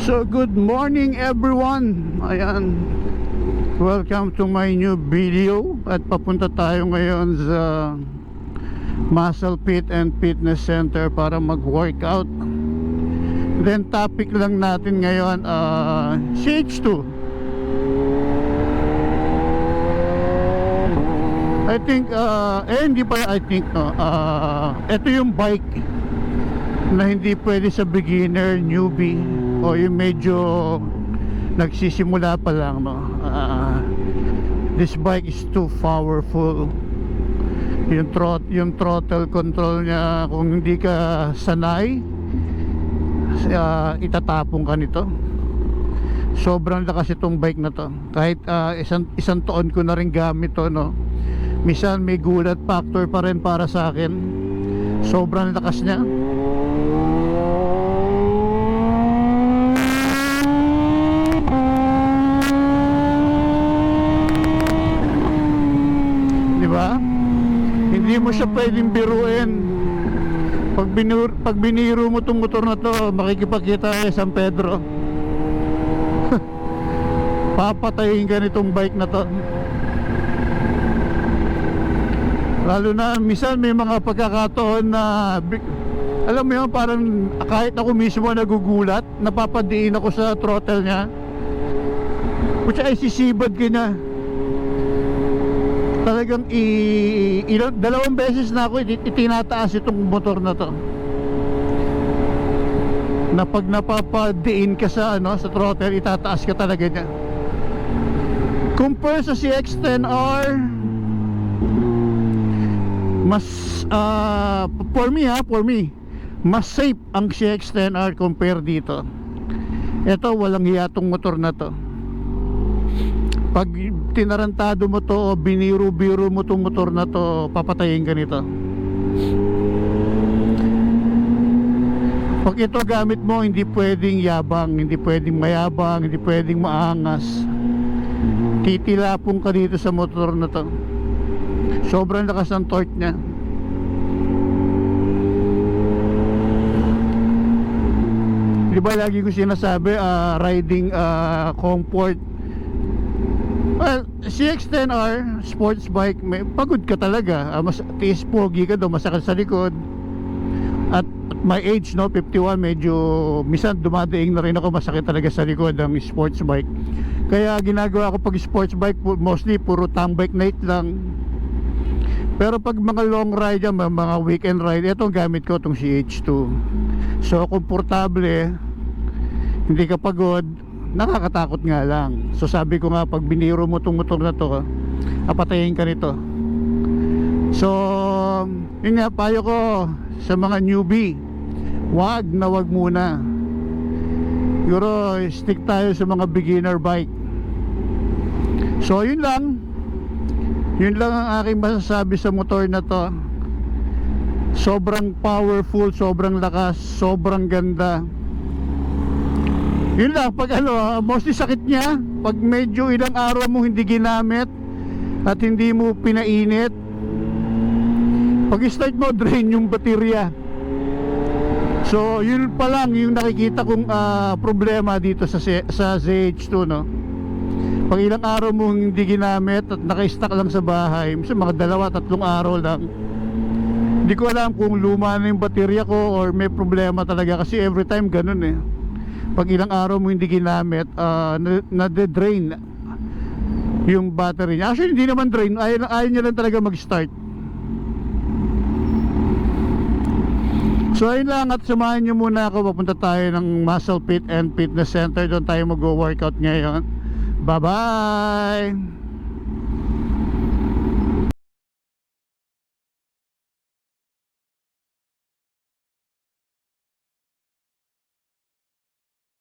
So good morning everyone. Ayan, welcome to my new video. At papunta tayo ngayon sa Muscle Fit and Fitness Center para mag-workout. Then topic lang natin ngayon CH2. I think hindi pa I think ito yung bike na hindi pwede sa beginner, newbie, o yung medyo nagsisimula pa lang, no? This bike is too powerful. Yung throttle control niya, kung hindi ka sanay, itatapong ka nito. Sobrang lakas itong bike na to. Kahit isang taon ko na rin gamit to, no? Minsan may gulat factor pa rin para sa akin. Sobrang lakas niya. Hindi mo siya pwedeng biruin. Pag biniro mo tong motor na to, makikipagkita kay San Pedro. Papatayin ka nitong bike na to. Lalo na minsan may mga pagkakataon na alam mo yun, parang kahit ako mismo nagugulat, napapadiin ako sa throttle niya, which ay sisibad ka niya. Talagang dalawang beses na ako itinataas itong motor na to, na pag napapadiin ka sa sa throttle, itataas ka talaga niya. Compare sa CX-10R, mas for me mas safe ang CX-10R compare dito. Ito, walang hiya tong motor na to. Pag tinarantado mo to o biniro-biro mo tong motor na to, papatayin ka nito. Pag ito gamit mo, hindi pwedeng yabang, hindi pwedeng mayabang, hindi pwedeng maangas. Titilapong ka dito sa motor na to. Sobrang lakas ng torque niya. Di ba lagi ko sinasabi, riding comfort. Well, CX-10R sports bike, pagod ka talaga, mas tiis pogi ka daw, masakit sa likod. At my age, no, 51, medyo minsan dumadaing na rin ako, masakit talaga sa likod ang sports bike. Kaya ginagawa ko pag sports bike, mostly puro tambike night lang. Pero pag mga long ride yan, mga weekend ride, itong gamit ko, itong CH2. So komportable, hindi ka pagod, nakakatakot nga lang. So sabi ko nga, pag biniro mo itong motor na to, apatayin ka nito. So yun nga, payo ko sa mga newbie, wag muna. Siguro stick tayo sa mga beginner bike. So yun lang ang aking masasabi sa motor na to. Sobrang powerful, sobrang lakas, sobrang ganda. Yun lang, pag mostly sakit niya pag medyo ilang araw mo hindi ginamit at hindi mo pinainit. Pag start mo, drain yung baterya. So yun pa lang yung nakikita kong problema dito sa ZH2, no? Pag ilang araw mo hindi ginamit at naka-stack lang sa bahay, mga 2-3 araw lang, hindi ko alam kung luma na yung baterya ko or may problema talaga, kasi every time ganun eh. Pag ilang araw mo hindi ginamit, na-drain yung battery niya. Actually hindi naman drain, ayaw niya lang talaga mag-start. So ayun lang, at samahan nyo muna ako. Papunta tayo ng Muscle Fit and Fitness Center. Doon tayo mag-workout ngayon. Bye bye.